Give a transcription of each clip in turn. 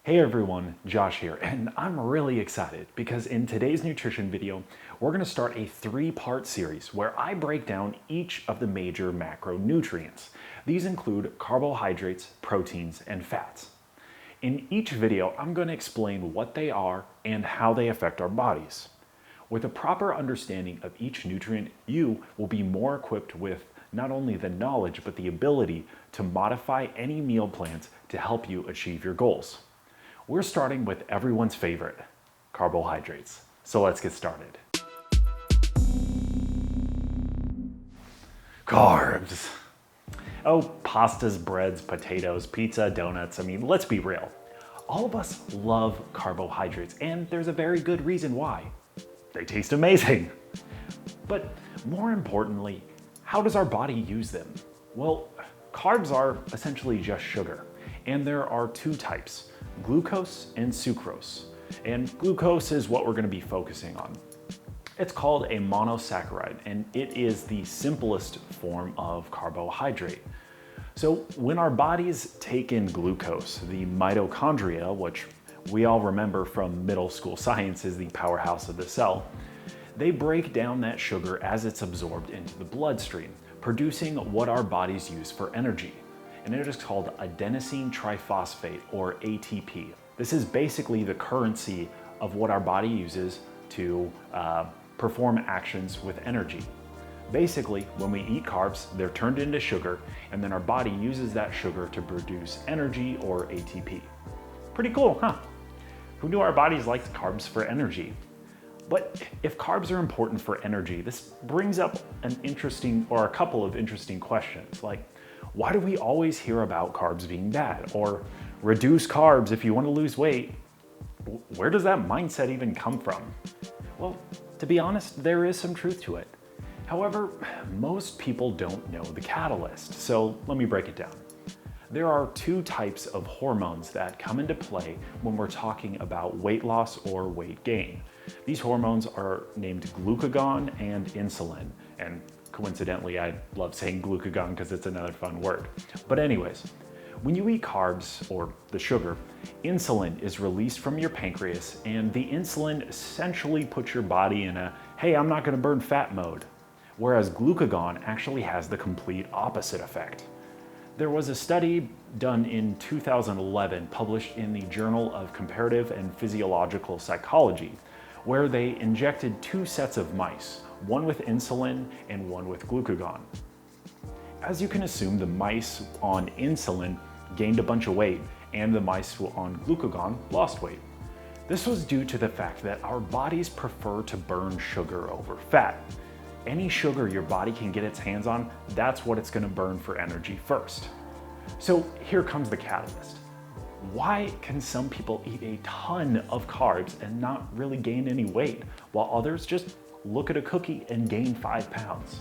Hey everyone, Josh here, and I'm really excited because in today's nutrition video, we're going to start a three-part series where I break down each of the major macronutrients. These include carbohydrates, proteins, and fats. In each video, I'm going to explain what they are and how they affect our bodies. With a proper understanding of each nutrient, you will be more equipped with not only the knowledge, but the ability to modify any meal plans to help you achieve your goals. We're starting with everyone's favorite, carbohydrates. So let's get started. Carbs. Oh, pastas, breads, potatoes, pizza, donuts. I mean, let's be real. All of us love carbohydrates, and there's a very good reason why. They taste amazing. But more importantly, how does our body use them? Well, carbs are essentially just sugar, and there are two types, glucose and sucrose. And glucose is what we're going to be focusing on. It's called a monosaccharide, and it is the simplest form of carbohydrate. So when our bodies take in glucose, the mitochondria, which we all remember from middle school science is the powerhouse of the cell, they break down that sugar as it's absorbed into the bloodstream, producing what our bodies use for energy. And it is called adenosine triphosphate, or ATP. This is basically the currency of what our body uses to perform actions with energy. Basically, when we eat carbs, they're turned into sugar, and then our body uses that sugar to produce energy, or ATP. Pretty cool, huh? Who knew our bodies liked carbs for energy? But if carbs are important for energy, this brings up a couple of interesting questions, like, why do we always hear about carbs being bad? Or reduce carbs if you want to lose weight? Where does that mindset even come from? Well, to be honest, there is some truth to it. However, most people don't know the catalyst, so let me break it down. There are two types of hormones that come into play when we're talking about weight loss or weight gain. These hormones are named glucagon and insulin, and coincidentally, I love saying glucagon because it's another fun word. But anyways, when you eat carbs, or the sugar, insulin is released from your pancreas, and the insulin essentially puts your body in a, hey, I'm not going to burn fat mode. Whereas glucagon actually has the complete opposite effect. There was a study done in 2011 published in the Journal of Comparative and Physiological Psychology, where they injected two sets of mice, one with insulin and one with glucagon. As you can assume, the mice on insulin gained a bunch of weight, and the mice on glucagon lost weight. This was due to the fact that our bodies prefer to burn sugar over fat. Any sugar your body can get its hands on, that's what it's going to burn for energy first. So here comes the catalyst. Why can some people eat a ton of carbs and not really gain any weight, while others just look at a cookie and gain 5 pounds?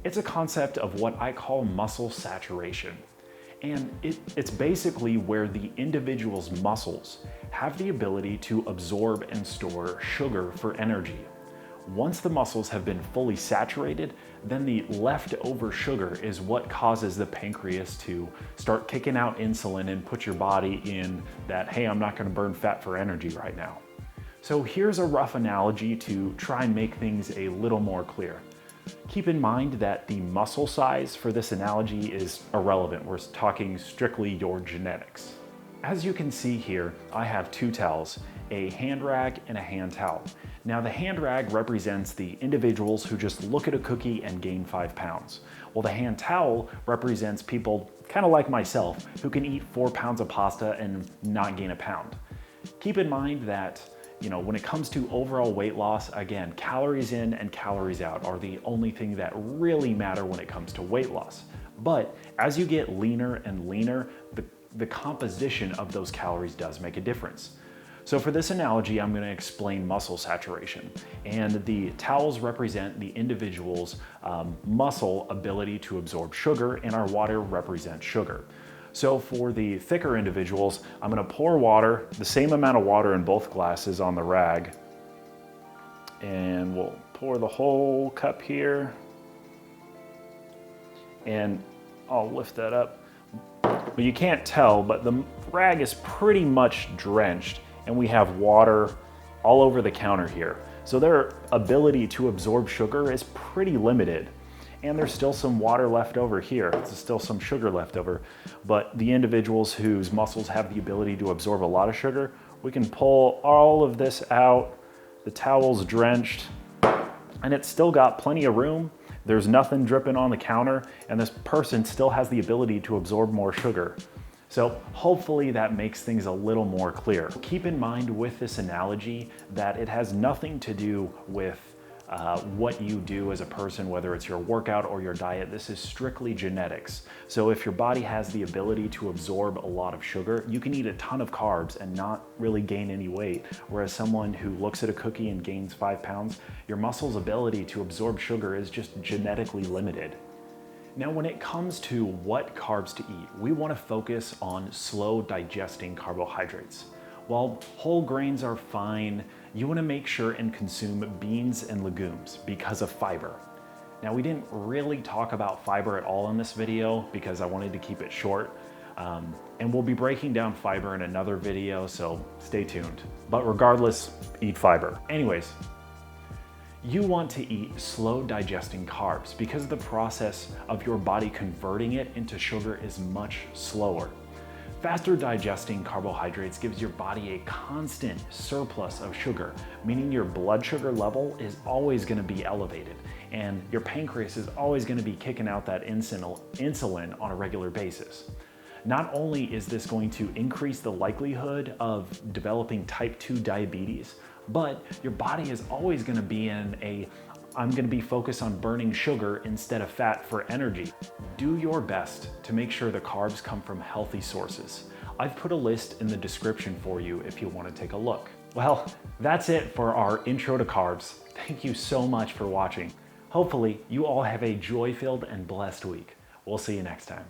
It's a concept of what I call muscle saturation. And it's basically where the individual's muscles have the ability to absorb and store sugar for energy. Once the muscles have been fully saturated, then the leftover sugar is what causes the pancreas to start kicking out insulin and put your body in that, hey, I'm not going to burn fat for energy right now. So here's a rough analogy to try and make things a little more clear. Keep in mind that the muscle size for this analogy is irrelevant. We're talking strictly your genetics. As you can see here, I have two towels, a hand rag and a hand towel. Now the hand rag represents the individuals who just look at a cookie and gain 5 pounds. Well, the hand towel represents people kind of like myself who can eat 4 pounds of pasta and not gain a pound. Keep in mind that, when it comes to overall weight loss, again, calories in and calories out are the only thing that really matter when it comes to weight loss. But as you get leaner and leaner, the composition of those calories does make a difference. So for this analogy, I'm going to explain muscle saturation. And the towels represent the individual's muscle ability to absorb sugar, and our water represents sugar. So for the thicker individuals, I'm going to pour water, the same amount of water in both glasses on the rag. And we'll pour the whole cup here. And I'll lift that up. Well, you can't tell, but the rag is pretty much drenched, and we have water all over the counter here. So their ability to absorb sugar is pretty limited. And there's still some water left over here. There's still some sugar left over. But the individuals whose muscles have the ability to absorb a lot of sugar, we can pull all of this out. The towel's drenched, and it's still got plenty of room. There's nothing dripping on the counter, and this person still has the ability to absorb more sugar. So hopefully that makes things a little more clear. Keep in mind with this analogy that it has nothing to do with what you do as a person, whether it's your workout or your diet. This is strictly genetics. So if your body has the ability to absorb a lot of sugar, you can eat a ton of carbs and not really gain any weight. Whereas someone who looks at a cookie and gains 5 pounds, your muscle's ability to absorb sugar is just genetically limited. Now, when it comes to what carbs to eat, we want to focus on slow digesting carbohydrates. While whole grains are fine, you want to make sure and consume beans and legumes because of fiber. Now, we didn't really talk about fiber at all in this video because I wanted to keep it short. And we'll be breaking down fiber in another video, so stay tuned. But regardless, eat fiber. Anyways, you want to eat slow digesting carbs because the process of your body converting it into sugar is much slower. Faster digesting carbohydrates gives your body a constant surplus of sugar, meaning your blood sugar level is always going to be elevated, and your pancreas is always going to be kicking out that insulin on a regular basis. Not only is this going to increase the likelihood of developing type 2 diabetes, but your body is always going to be in a I'm going to be focused on burning sugar instead of fat for energy. Do your best to make sure the carbs come from healthy sources. I've put a list in the description for you if you want to take a look. Well, that's it for our intro to carbs. Thank you so much for watching. Hopefully, you all have a joy-filled and blessed week. We'll see you next time.